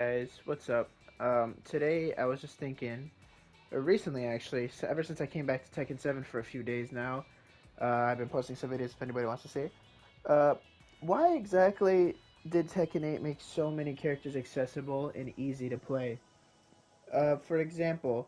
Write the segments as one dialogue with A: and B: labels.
A: Guys, what's up? Today I was just thinking, or recently actually, ever since I came back to Tekken 7 for a few days now, I've been posting some videos if anybody wants to see. Uh, why exactly did Tekken 8 make so many characters accessible and easy to play? For example,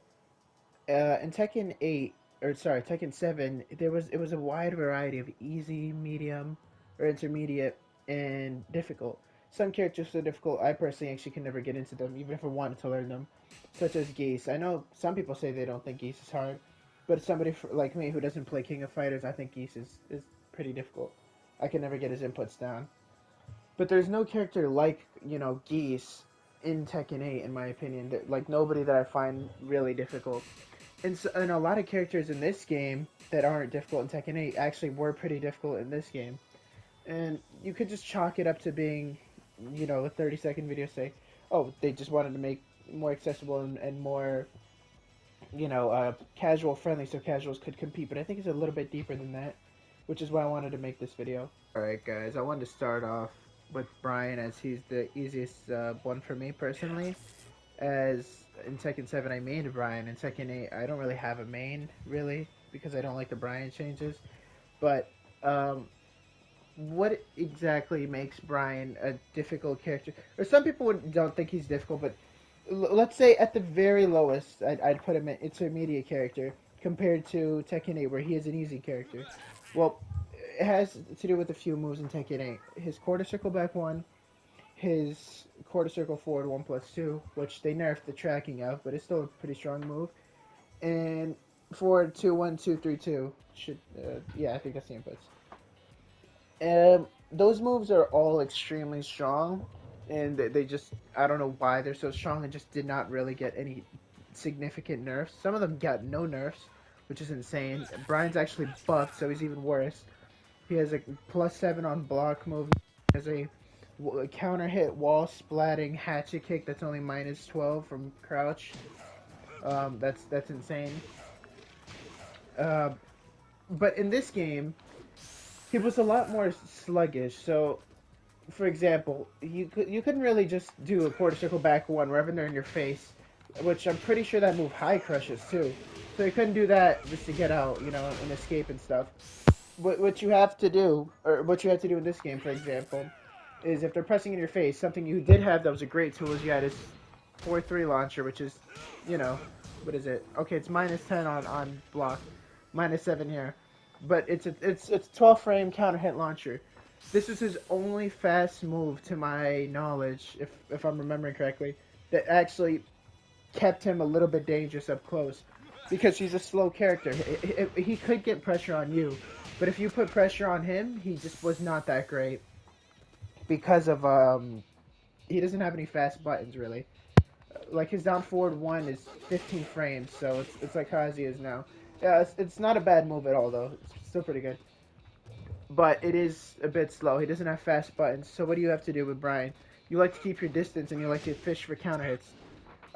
A: in Tekken 8, or sorry, Tekken 7, it was a wide variety of easy, medium, or intermediate, and difficult. Some characters are so difficult, I personally actually can never get into them, even if I wanted to learn them, such as Geese. I know some people say they don't think Geese is hard, but somebody like me who doesn't play King of Fighters, I think Geese is pretty difficult. I can never get his inputs down. But there's no character like, Geese in Tekken 8, in my opinion. Like, nobody that I find really difficult. And a lot of characters in this game that aren't difficult in Tekken 8 actually were pretty difficult in this game. And you could just chalk it up to being, a 30-second video say, oh, they just wanted to make more accessible and more, casual friendly so casuals could compete. But I think it's a little bit deeper than that, which is why I wanted to make this video. Alright, guys, I wanted to start off with Bryan as he's the easiest one for me personally. As in Tekken 7, I mained Bryan. In Tekken 8, I don't really have a main, really, because I don't like the Bryan changes. But, what exactly makes Bryan a difficult character? Or some people don't think he's difficult, but let's say at the very lowest, I'd put him an intermediate character compared to Tekken 8, where he is an easy character. Well, it has to do with a few moves in Tekken 8. His quarter circle back one, his quarter circle forward 1+2, which they nerfed the tracking of, but it's still a pretty strong move. And forward 2-1-2-3-2 should, yeah, I think that's the inputs. Those moves are all extremely strong, and they just, I don't know why they're so strong and just did not really get any significant nerfs. Some of them got no nerfs, which is insane. Bryan's actually buffed, so he's even worse. He has a +7 on block movement. He has a counter hit wall splatting hatchet kick that's only -12 from crouch. That's insane. Uh, but in this game, he was a lot more sluggish. So, for example, you couldn't really just do a quarter circle back one wherever they're in your face, which I'm pretty sure that move high crushes too. So you couldn't do that just to get out, and escape and stuff. What you have to do, or what you have to do in this game, for example, is if they're pressing in your face, something you did have that was a great tool is you had this 4-3 launcher, which is, you know, what is it? Okay, it's -10 on block, -7 here, but it's 12 frame counter hit launcher. This is his only fast move, to my knowledge, if I'm remembering correctly, that actually kept him a little bit dangerous up close, because he's a slow character. He could get pressure on you, but if you put pressure on him, he just was not that great because of he doesn't have any fast buttons really. Like his down forward one is 15 frames, so it's like how he is now. Yeah, it's not a bad move at all though. It's still pretty good, but it is a bit slow. He doesn't have fast buttons. So what do you have to do with Bryan? You like to keep your distance and you like to fish for counter hits.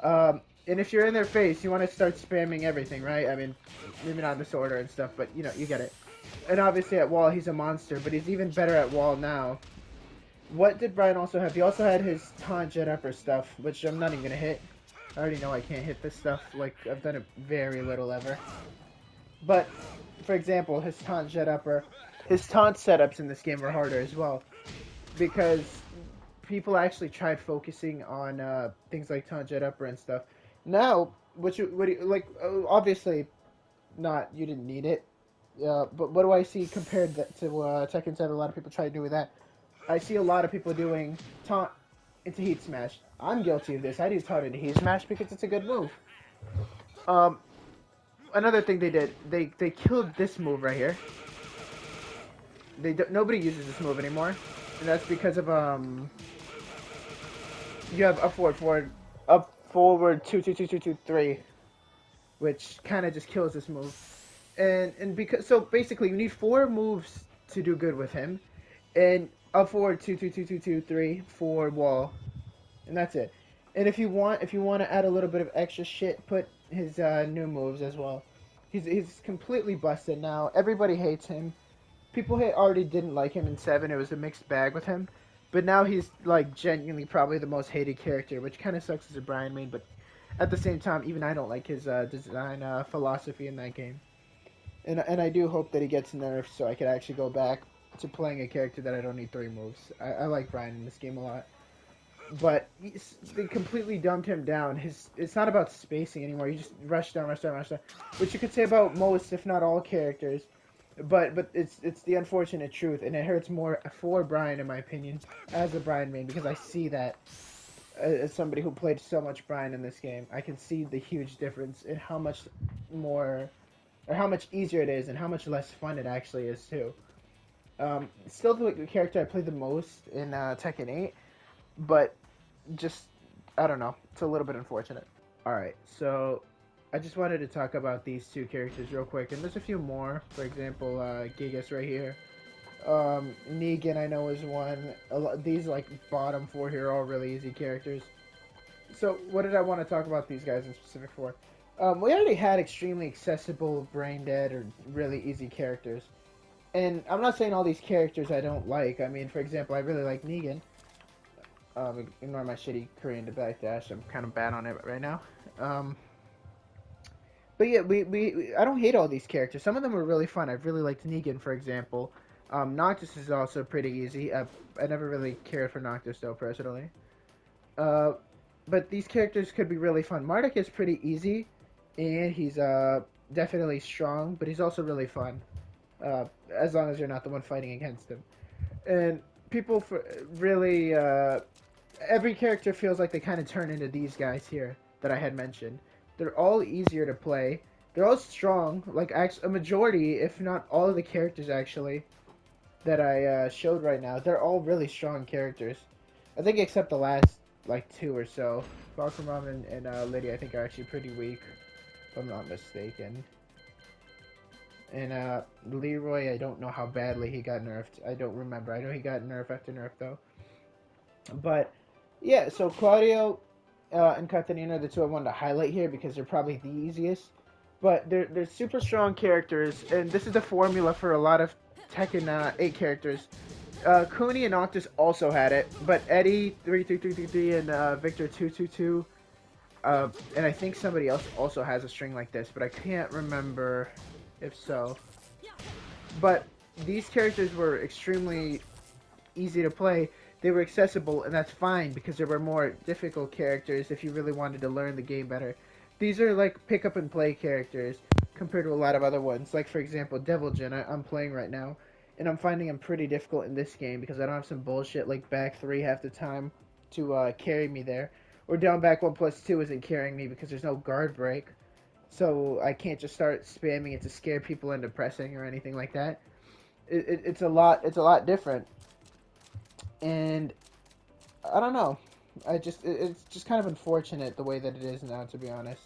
A: And if you're in their face, you want to start spamming everything, right? I mean, maybe not in this order and stuff, but you get it. And obviously at wall, he's a monster, but he's even better at wall now. What did Bryan also have? He also had his taunt jet upper stuff, which I'm not even gonna hit. I already know I can't hit this stuff. Like, I've done it very little ever. But, for example, his taunt jet upper, his taunt setups in this game are harder as well. Because people actually tried focusing on things like taunt jet upper and stuff. Now, like, obviously, not, you didn't need it. But what do I see compared to Tekken 7? A lot of people try to do with that. I see a lot of people doing taunt into heat smash. I'm guilty of this. I do taunt into heat smash because it's a good move. Um, Another thing they did, they killed this move right here. Nobody uses this move anymore, and that's because of you have up forward 2-2-2-2-2-3, which kind of just kills this move. And because so basically you need 4 moves to do good with him, and up forward 2-2-2-2-2-3 for wall, and that's it. And if you want to add a little bit of extra shit, put his new moves as well. He's completely busted now. Everybody hates him. People already didn't like him in 7. It was a mixed bag with him. But now he's like genuinely probably the most hated character, which kind of sucks as a Bryan main. But at the same time, even I don't like his design philosophy in that game. And I do hope that he gets nerfed so I could actually go back to playing a character that I don't need 3 moves. I like Bryan in this game a lot. But they completely dumbed him down. It's not about spacing anymore. You just rush down, rush down, rush down, which you could say about most, if not all, characters. But it's the unfortunate truth, and it hurts more for Bryan, in my opinion, as a Bryan main, because I see that as somebody who played so much Bryan in this game. I can see the huge difference in how much more, or how much easier it is, and how much less fun it actually is too. Still the character I played the most in Tekken 8, but just, I don't know, it's a little bit unfortunate. Alright, so I just wanted to talk about these 2 characters real quick, and there's a few more. For example, Gigas right here. Negan I know is one. These like bottom 4 here are all really easy characters. So what did I want to talk about these guys in specific for? We already had extremely accessible, brain dead, or really easy characters. And I'm not saying all these characters I don't like. I mean, for example, I really like Negan. Ignore my shitty Korean to backdash. I'm kind of bad on it right now. But yeah, I don't hate all these characters. Some of them are really fun. I've really liked Negan, for example. Noctis is also pretty easy. I never really cared for Noctis, though, personally. But these characters could be really fun. Marduk is pretty easy, and he's definitely strong, but he's also really fun. As long as you're not the one fighting against him. And people really... every character feels like they kind of turn into these guys here that I had mentioned. They're all easier to play. They're all strong. Like, a majority, if not all of the characters, actually, that I showed right now, they're all really strong characters. I think except the last, like, 2 or so. Balkamram and Lydia, I think, are actually pretty weak, if I'm not mistaken. And Leroy, I don't know how badly he got nerfed. I don't remember. I know he got nerf after nerf, though. But, yeah, so Claudio and Katarina are the 2 I wanted to highlight here because they're probably the easiest. But they're super strong characters, and this is the formula for a lot of Tekken 8 characters. Kuni and Noctis also had it, but Eddie 33333 and Victor 222, and I think somebody else also has a string like this, but I can't remember if so. But these characters were extremely easy to play. They were accessible, and that's fine because there were more difficult characters if you really wanted to learn the game better. These are like pick up and play characters compared to a lot of other ones. Like, for example, Devil Jin, I'm playing right now, and I'm finding him pretty difficult in this game because I don't have some bullshit like back 3 half the time to carry me there. Or down back 1+2 isn't carrying me because there's no guard break. So I can't just start spamming it to scare people into pressing or anything like that. It's a lot different. And I don't know. It's just kind of unfortunate the way that it is now, to be honest.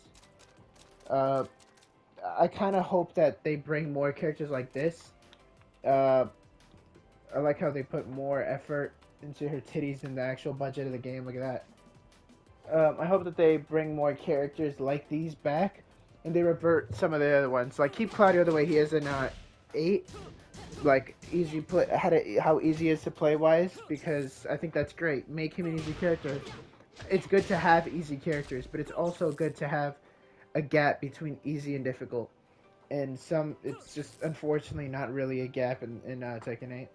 A: I kind of hope that they bring more characters like this. I like how they put more effort into her titties than the actual budget of the game. Look at that. I hope that they bring more characters like these back, and they revert some of the other ones. Like, keep Claudio the way he is in 8. Like, how easy he is to play wise, because I think that's great. Make him an easy character. It's good to have easy characters, but it's also good to have a gap between easy and difficult. And it's just unfortunately not really a gap in Tekken 8.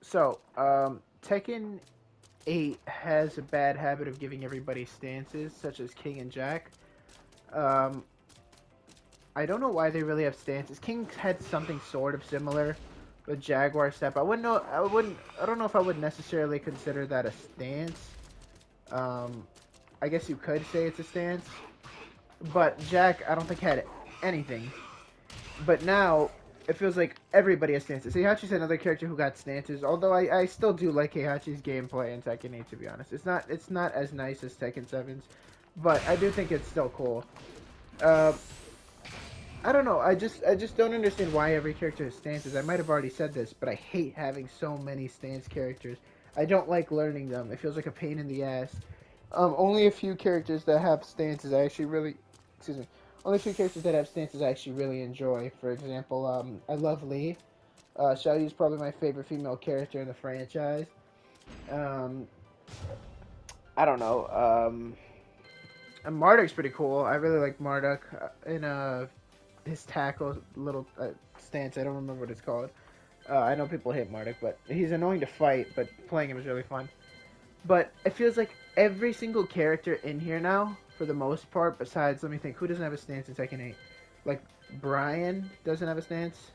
A: So, Tekken 8 has a bad habit of giving everybody stances, such as King and Jack. I don't know why they really have stances. King had something sort of similar with Jaguar Step. I don't know if I would necessarily consider that a stance. I guess you could say it's a stance. But Jack, I don't think had anything. But now, it feels like everybody has stances. Heihachi's another character who got stances, although I still do like Heihachi's gameplay in Tekken 8, to be honest. It's not as nice as Tekken 7's, but I do think it's still cool. I don't know. I just don't understand why every character has stances. I might have already said this, but I hate having so many stance characters. I don't like learning them. It feels like a pain in the ass. Only a few characters that have stances I actually really... Excuse me. Only a few characters that have stances I actually really enjoy. For example, I love Lee. Xiaoyu is probably my favorite female character in the franchise. Um, I don't know. And Marduk's pretty cool. I really like Marduk in his tackle little stance. I don't remember what it's called. I know people hate Marduk, but he's annoying to fight. But playing him is really fun. But it feels like every single character in here now, for the most part, besides, let me think, who doesn't have a stance in Tekken 8? Like, Bryan doesn't have a stance.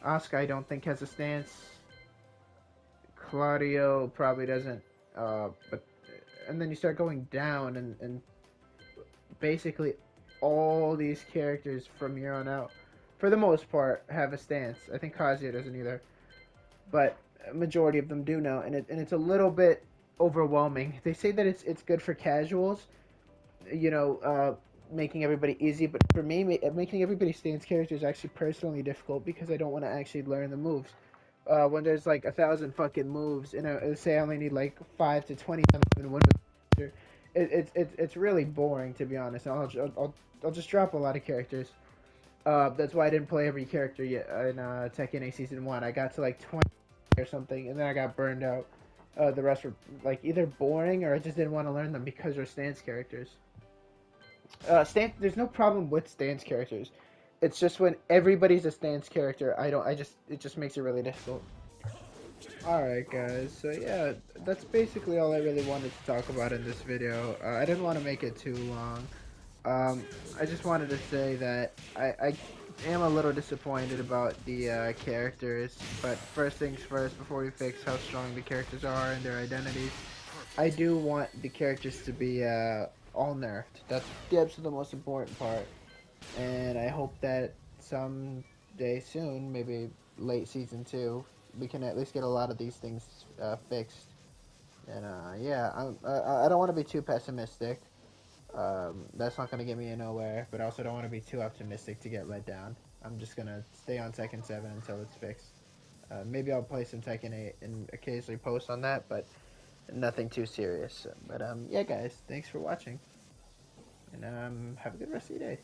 A: Asuka, I don't think, has a stance. Claudio probably doesn't. But and then you start going down, and basically all these characters from here on out, for the most part, have a stance. I think Kazuya doesn't either, but a majority of them do now, and it's a little bit overwhelming. They say that it's good for casuals, making everybody easy, but for me, making everybody stance character is actually personally difficult because I don't want to actually learn the moves. When there's like 1,000 fucking moves, and say I only need like 5 to 20 in one move, it's really boring, to be honest. I'll just drop a lot of characters. That's why I didn't play every character yet in Tekken 8 Season 1. I got to like 20 or something, and then I got burned out. The rest were like either boring or I just didn't want to learn them because they're stance characters. There's no problem with stance characters. It's just when everybody's a stance character, it just makes it really difficult. Alright guys, so yeah, that's basically all I really wanted to talk about in this video. I didn't want to make it too long. I just wanted to say that I am a little disappointed about the characters, but first things first, before we fix how strong the characters are and their identities, I do want the characters to be all nerfed. That's the absolute most important part, and I hope that someday soon, maybe late season 2, we can at least get a lot of these things fixed. And yeah, I don't want to be too pessimistic. That's not going to get me nowhere, but I also don't want to be too optimistic to get let down. I'm just going to stay on Tekken 7 until it's fixed. Maybe I'll play some Tekken 8 and occasionally post on that, but nothing too serious. But yeah, guys, thanks for watching, and have a good rest of your day.